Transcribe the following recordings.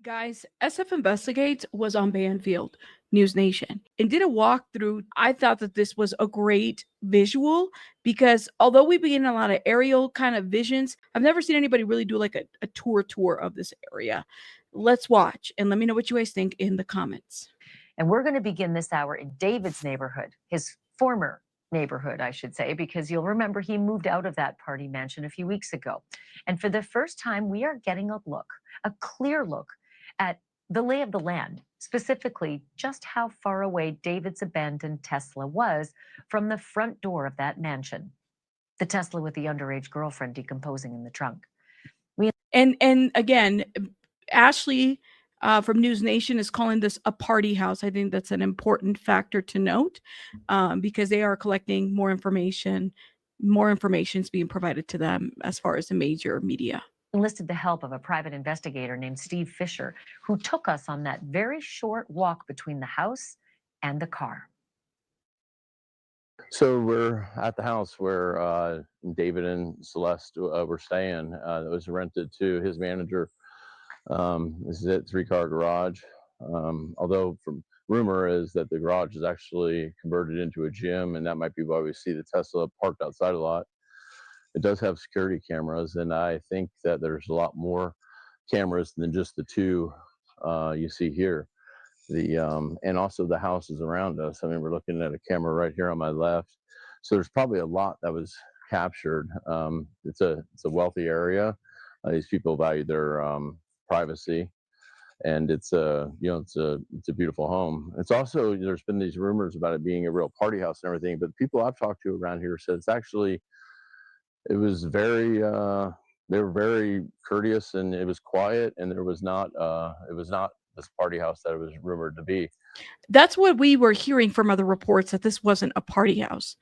Guys, SF Investigates was on Banfield News Nation and did a walkthrough. I thought that this was a great visual because although we've been getting a lot of aerial kind of visions, I've never seen anybody really do like a tour of this area. Let's watch and let me know what you guys think in the comments. And we're going to begin this hour in David's neighborhood, his former neighborhood, I should say, because you'll remember he moved out of that party mansion a few weeks ago. And for the first time, we are getting a look, a clear look at the lay of the land, specifically just how far away David's abandoned Tesla was from the front door of that mansion. The Tesla with the underage girlfriend decomposing in the trunk. And again, Ashley from News Nation is calling this a party house. I think that's an important factor to note because they are collecting more information. More information is being provided to them as far as the major media. Enlisted the help of a private investigator named Steve Fisher, who took us on that very short walk between the house and the car. So we're at the house where David and Celeste were staying. It was rented to his manager. This is it, 3-car garage. Although from rumor is that the garage is actually converted into a gym, and that might be why we see the Tesla parked outside a lot. It does have security cameras, and I think that there's a lot more cameras than just the two you see here. And also the houses around us. I mean, we're looking at a camera right here on my left. So there's probably a lot that was captured. It's a wealthy area. These people value their privacy, and it's a beautiful home. It's also, there's been these rumors about it being a real party house and everything, but the people I've talked to around here said it was very they were very courteous, and it was quiet, and it was not this party house that it was rumored to be. That's what we were hearing from other reports, that this wasn't a party house.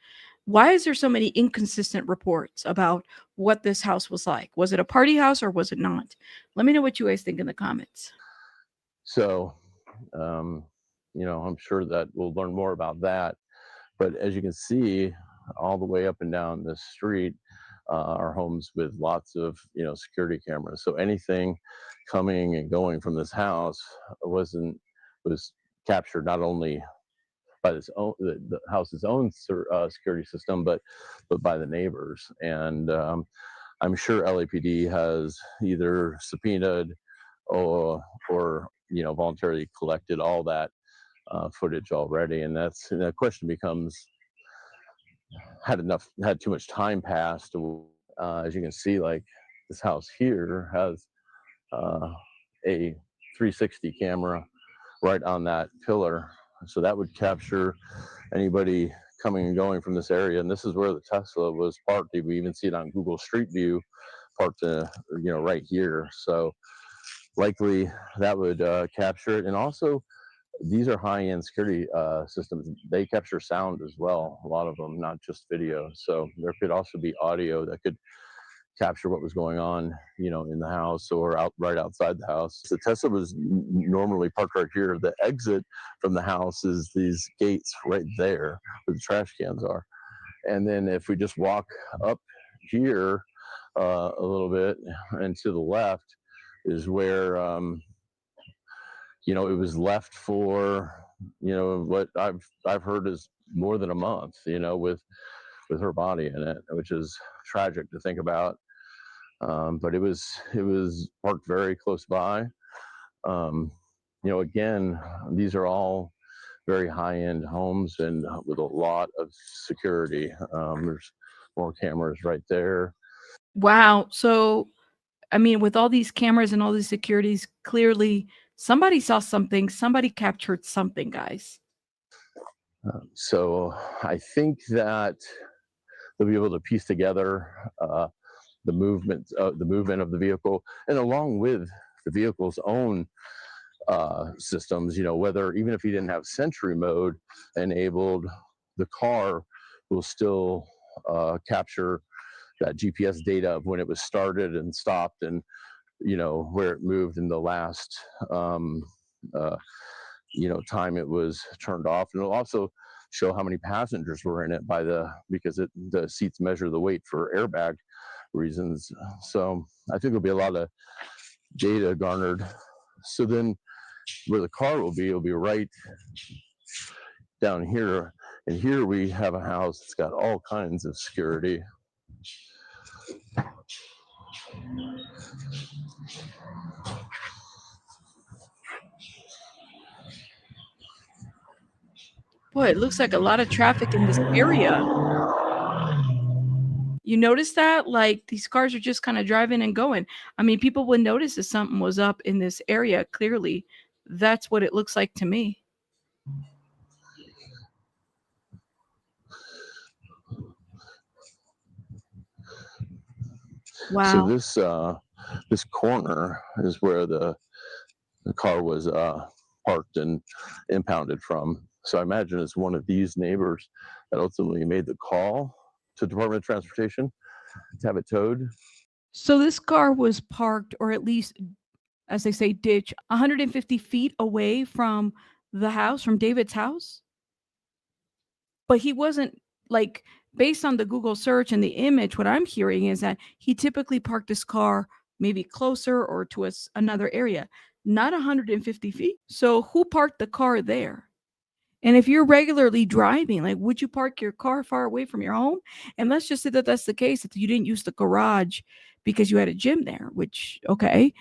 Why is there so many inconsistent reports about what this house was like? Was it a party house or was it not? Let me know what you guys think in the comments. So, I'm sure that we'll learn more about that. But as you can see, all the way up and down this street are homes with lots of security cameras. So anything coming and going from this house was captured not only by the house's own security system, but by the neighbors. And I'm sure LAPD has either subpoenaed or voluntarily collected all that footage already. And the question becomes, had too much time passed? As you can see, like this house here has a 360 camera right on that pillar, so that would capture anybody coming and going from this area. And this is where the Tesla was parked. We even see it on Google Street View, parked right here. So likely that would capture it. And also, these are high-end security systems. They capture sound as well, a lot of them, not just video. So there could also be audio that could capture what was going on, in the house or right outside the house. The Tesla was normally parked right here. The exit from the house is these gates right there where the trash cans are. And then if we just walk up here a little bit and to the left is where it was left for, what I've heard is more than a month, with her body in it, which is tragic to think about. But it was parked very close by. Again, these are all very high-end homes and with a lot of security. There's more cameras right there. Wow. So, I mean, with all these cameras and all these securities, clearly somebody saw something, somebody captured something, guys. So I think that they'll be able to piece together the movement of the vehicle, and along with the vehicle's own systems, whether even if you didn't have Sentry mode enabled, the car will still capture that GPS data of when it was started and stopped, and where it moved in the last time it was turned off. And it'll also show how many passengers were in it because the seats measure the weight for airbag reasons. So I think there'll be a lot of data garnered So then where the car will be right down here. And here we have a house that's got all kinds of security. Boy, it looks like a lot of traffic in this area. You notice that? Like these cars are just kind of driving and going. I mean, people would notice if something was up in this area, clearly. That's what it looks like to me. Wow. So this corner is where the car was parked and impounded from. So I imagine it's one of these neighbors that ultimately made the call to Department of Transportation to have it towed. So this car was parked, or at least, as they say, ditch 150 feet away from the house, from David's house. But he wasn't, like, based on the Google search and the image, what I'm hearing is that he typically parked his car maybe closer or to another area, not 150 feet. So who parked the car there? And if you're regularly driving, like, would you park your car far away from your home? And let's just say that that's the case, that you didn't use the garage because you had a gym there, which, okay,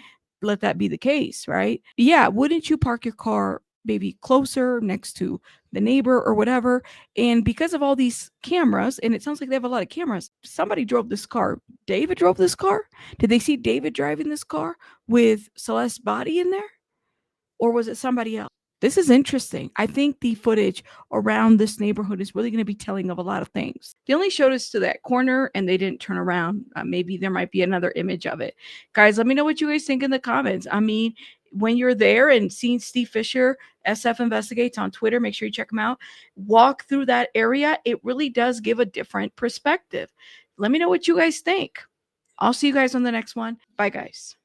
let that be the case, right? Yeah, wouldn't you park your car maybe closer next to the neighbor or whatever? And because of all these cameras, and it sounds like they have a lot of cameras, somebody drove this car. David drove this car? Did they see David driving this car with Celeste's body in there? Or was it somebody else? This is interesting. I think the footage around this neighborhood is really going to be telling of a lot of things. They only showed us to that corner and they didn't turn around. Maybe there might be another image of it. Guys, let me know what you guys think in the comments. I mean, when you're there and seeing Steve Fisher, SF Investigates on Twitter, make sure you check him out. Walk through that area. It really does give a different perspective. Let me know what you guys think. I'll see you guys on the next one. Bye, guys.